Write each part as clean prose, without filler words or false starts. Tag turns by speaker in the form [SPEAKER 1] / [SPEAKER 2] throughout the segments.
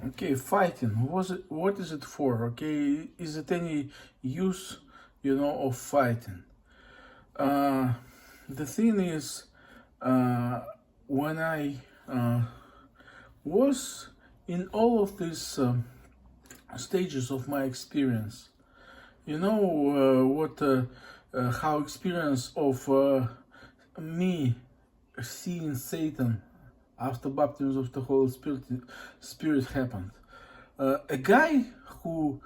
[SPEAKER 1] Okay, fighting. What is it for? Okay, is it any use, of fighting? Uh, the thing is, uh, when I was in all of these stages of my experience, how experience of me seeing Satan after baptism of the Holy Spirit happened. A guy who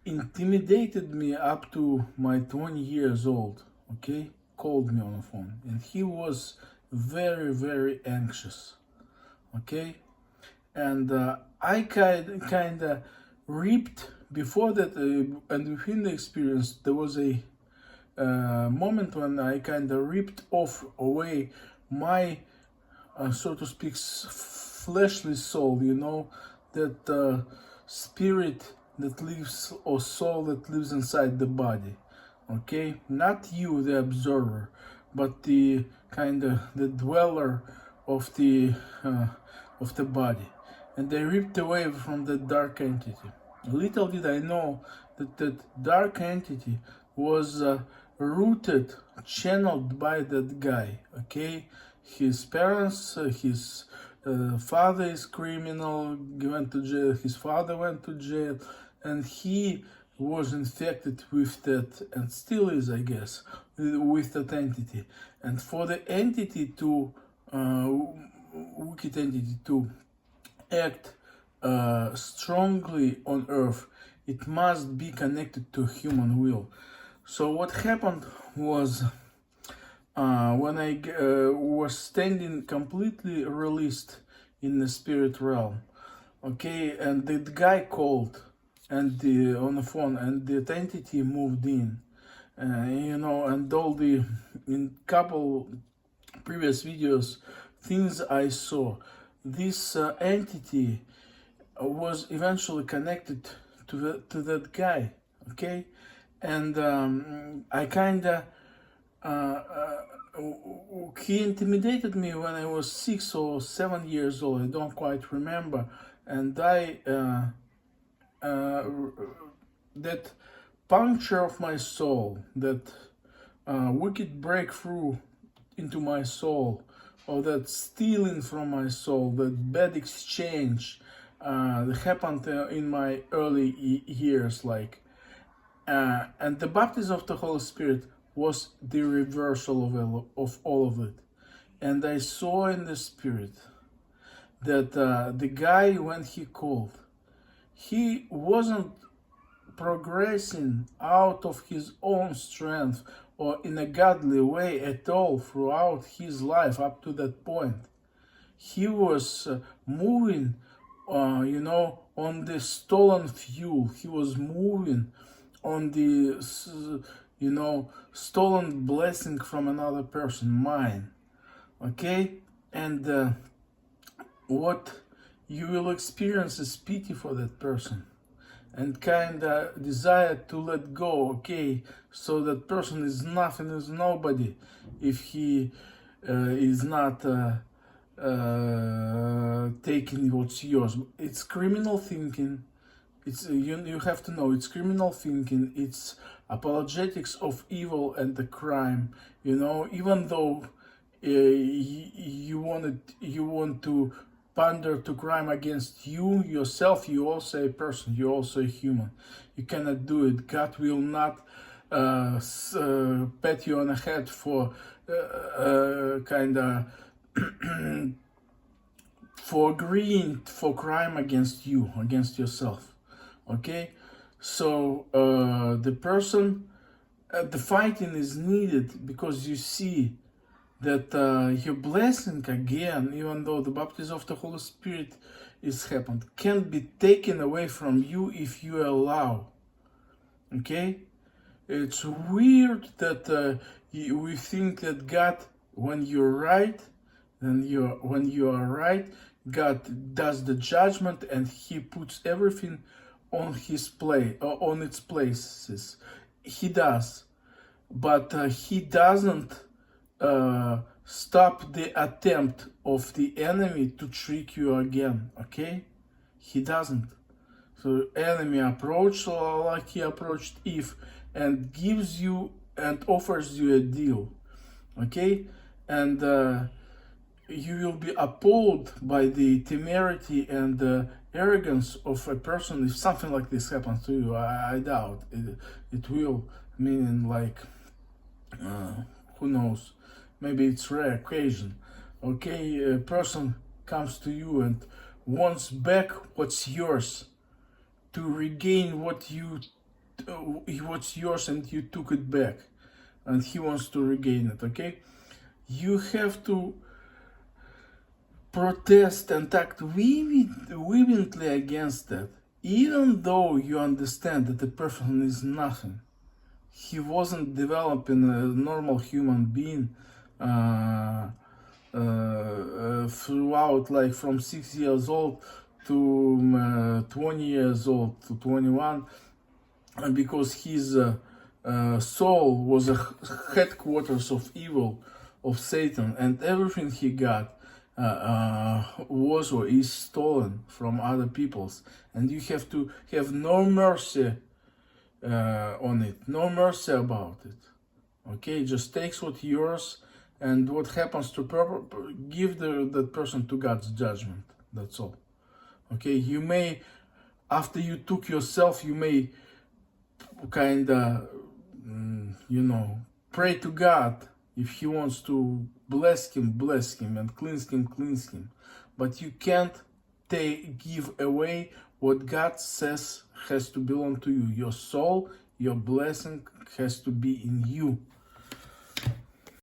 [SPEAKER 1] intimidated me up to my 20 years old, okay, called me on the phone, and he was very, very anxious, okay, and I kind of ripped before that, and within the experience, there was a moment when I kind of ripped off away my, so to speak, fleshly soul, that spirit that lives, or soul that lives inside the body. Okay, not you, the observer, but the kind of the dweller of the body, and they ripped away from the dark entity. Little did I know that that dark entity was rooted, channeled by that guy. Okay, his parents, his father is criminal, he went to jail. His father went to jail, and he was infected with that, and still is, I guess, with that entity. And for the entity to wicked entity to act strongly on earth, it must be connected to human will. So what happened was, when I was standing completely released in the spirit realm, okay, and the guy called and on the phone, and the entity moved in, and all the in couple previous videos, things I saw, this entity was eventually connected to that guy, okay, and I kind of he intimidated me when I was 6 or 7 years old. I don't quite remember, and I that puncture of my soul, that wicked breakthrough into my soul, or that stealing from my soul, that bad exchange that happened in my early years, like, and the baptism of the Holy Spirit was the reversal of all of it. And I saw in the Spirit that the guy, when he called, he wasn't progressing out of his own strength or in a godly way at all throughout his life up to that point. He was moving, on the stolen fuel. He was moving on the, stolen blessing from another person, mine. Okay? And what you will experience is pity for that person, and kind of desire to let go, okay? So that person is nothing, is nobody, if he is not taking what's yours. It's criminal thinking. It's you have to know, it's criminal thinking. It's apologetics of evil and the crime. Even though you want to pander to crime against you yourself, you also a person, you also a human. You cannot do it. God will not pat you on the head for kind of for agreeing for crime against you, against yourself. Okay, so the person, the fighting is needed, because you see that your blessing again, even though the baptism of the Holy Spirit is happened, can be taken away from you if you allow. Okay, it's weird that we think that God, when you're right, when you are right, God does the judgment and He puts everything on on its places. He does, but He doesn't stop the attempt of the enemy to trick you again. Okay, He doesn't. So enemy approach like he approached Eve, and gives you and offers you a deal, okay? And you will be appalled by the temerity and arrogance of a person if something like this happens to you. I doubt it will. Meaning, like, who knows? Maybe it's rare occasion. Okay, a person comes to you and wants back what's yours, to regain what's yours, and you took it back, and he wants to regain it. Okay, you have to protest and act vehemently against that, even though you understand that the person is nothing. He wasn't developing a normal human being throughout, like from 6 years old to 20 years old to 21, because his soul was a headquarters of evil, of Satan, and everything he got was or is stolen from other peoples, and you have to have no mercy on it, no mercy about it. Okay, just takes what's yours, and what happens to give that person to God's judgment. That's all. Okay, you may, after you took yourself, you may kind of, pray to God. If he wants to bless him, and cleanse him. But you can't give away what God says has to belong to you. Your soul, your blessing has to be in you.